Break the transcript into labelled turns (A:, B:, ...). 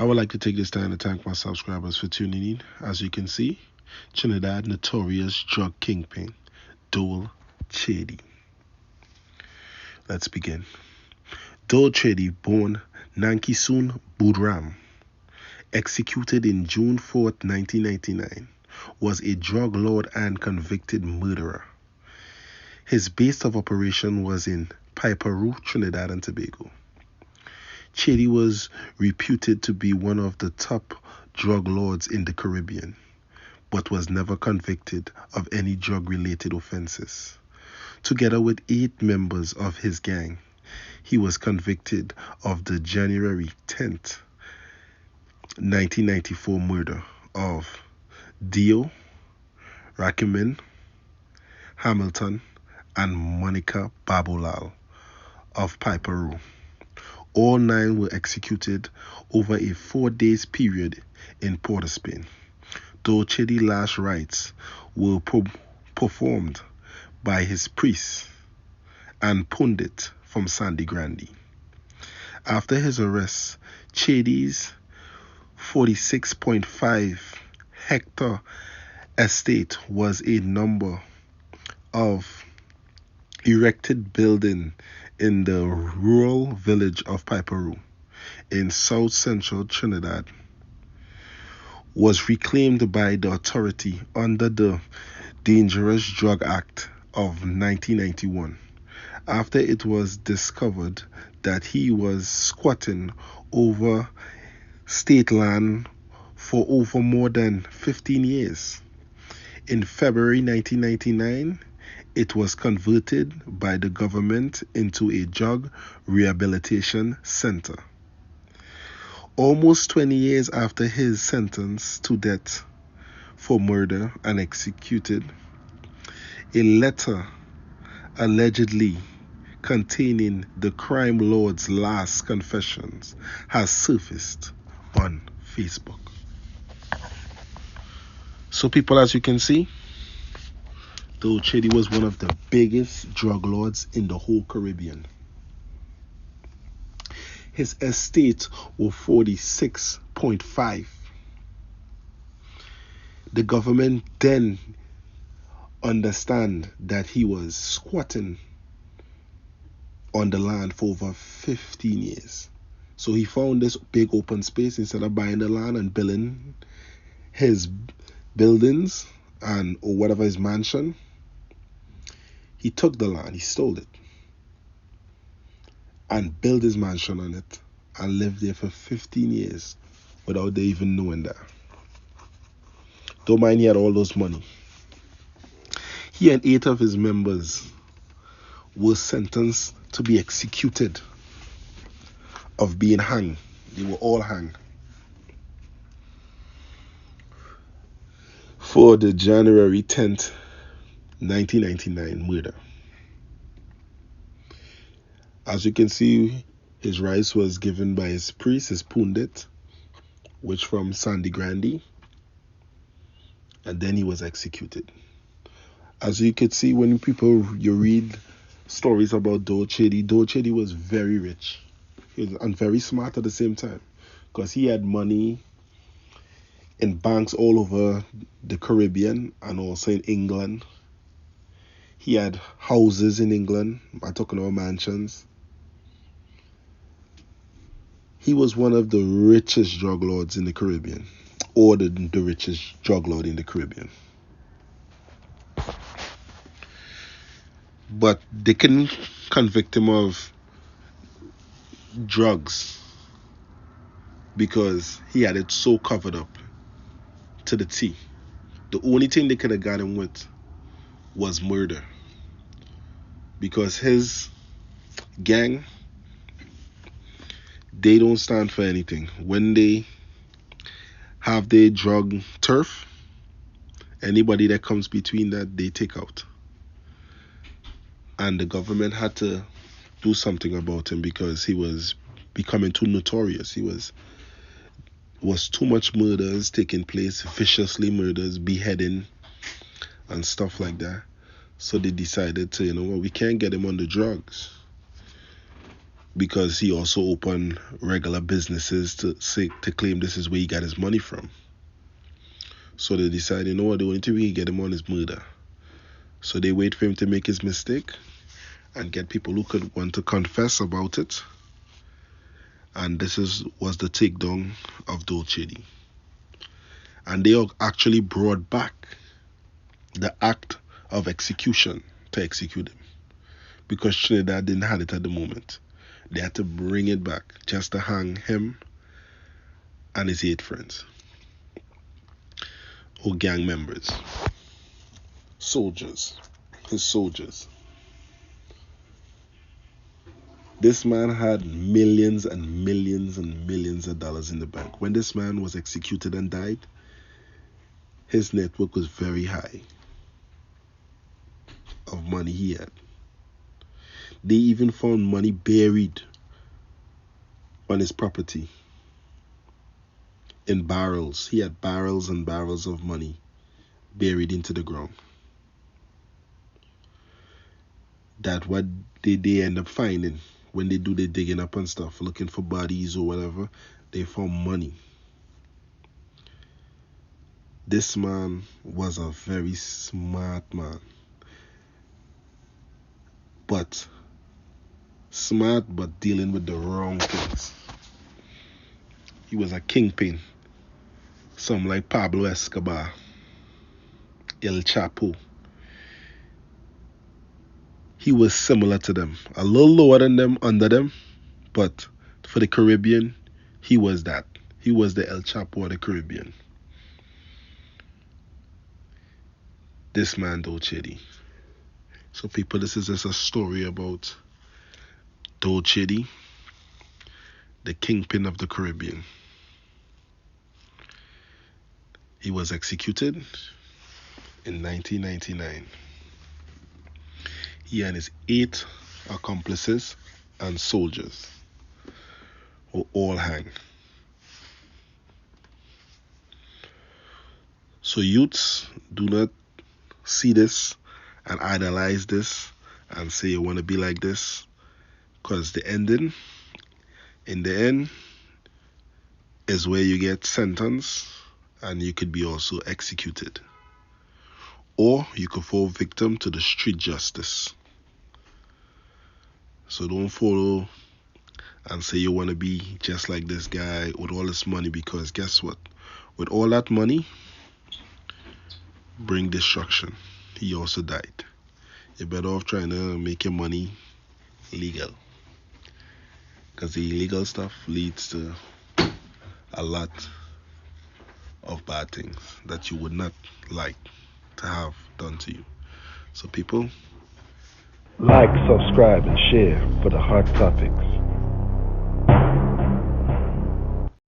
A: I would like to take this time to thank my subscribers for tuning in. As you can see, Trinidad notorious drug kingpin, DOLE CHADEE. Let's begin. DOLE CHADEE, born Nankisoon Budram, executed in June 4th, 1999, was a drug lord and convicted murderer. His base of operation was in Piperu, Trinidad and Tobago. CHADEE was reputed to be one of the top drug lords in the Caribbean, but was never convicted of any drug-related offenses. Together with 8 members of his gang, he was convicted of the January 10th, 1994 murder of Dio, Rakimin, Hamilton, and Monica Babulal of Piperu. All 9 were executed over a 4-day period in Port of Spain. DOLE CHADEE's last rites were performed by his priests and pundit from Sandy Grande. After his arrest, CHADEE's 46.5 hectare estate was a number of erected buildings in the rural village of Piperu in south central Trinidad was reclaimed by the authority under the Dangerous Drug Act of 1991 after it was discovered that he was squatting over state land for over more than 15 years. In February 1999, it was converted by the government into a drug rehabilitation center. Almost 20 years after his sentence to death for murder and executed, a letter allegedly containing the crime lord's last confessions has surfaced on Facebook. So people, as you can see, DOLE CHADEE was one of the biggest drug lords in the whole Caribbean. His estate was 46.5. The government then understand that he was squatting on the land for over 15 years. So he found this big open space. Instead of buying the land and building his buildings and or whatever his mansion, he took the land, he stole it, and built his mansion on it and lived there for 15 years without they even knowing that. Don't mind he had all those money. He and 8 of his members were sentenced to be executed of being hanged. They were all hanged for the January 10th, 1999 murder. As you can see, his rights was given by his priest, his pundit, which from Sandy Grande, and then he was executed. As you can see, when you read stories about DOLE CHADEE was very rich and very smart at the same time, because he had money in banks all over the Caribbean and also in England. He had houses in England. I'm talking about mansions. He was one of the richest drug lords in the Caribbean, or the richest drug lord in the Caribbean. But they couldn't convict him of drugs because he had it so covered up to the T. The only thing they could have got him with was murder, because his gang, they don't stand for anything. When they have their drug turf, anybody that comes between that, they take out. And the government had to do something about him because he was becoming too notorious. He was too much murders taking place, viciously murders, beheading and stuff like that. So they decided to, we can't get him on the drugs. because he also opened regular businesses to claim this is where he got his money from. So they decide, you know what, the only thing we can get him on is murder. So they wait for him to make his mistake and get people who could want to confess about it. And this was the takedown of Dole Chadee. And they actually brought back the act of execution to execute him, because Trinidad didn't have it at the moment. They had to bring it back just to hang him and his 8 friends, or gang members, his soldiers. This man had millions and millions and millions of dollars in the bank. When this man was executed and died, his network was very high of money he had. They even found money buried on his property in barrels. He had barrels and barrels of money buried into the ground. That what they end up finding when they do the digging up and stuff, looking for bodies or whatever, they found money. This man was a very smart man. But dealing with the wrong things. He was a kingpin. Some like Pablo Escobar, El Chapo. He was similar to them, a little lower than them, under them, but for the Caribbean, he was that. He was the El Chapo of the Caribbean. This man, Dole Chadee. So people, this is just a story about Dole Chadee, the kingpin of the Caribbean. He was executed in 1999. He and his 8 accomplices and soldiers were all hanged. So youths, do not see this and idolize this and say you want to be like this, because in the end, is where you get sentenced and you could be also executed. Or you could fall victim to the street justice. So don't follow and say you want to be just like this guy with all this money, because guess what? With all that money, bring destruction. He also died. You're better off trying to make your money legal, because the illegal stuff leads to a lot of bad things that you would not like to have done to you. So people, like, subscribe, and share for the hot topics.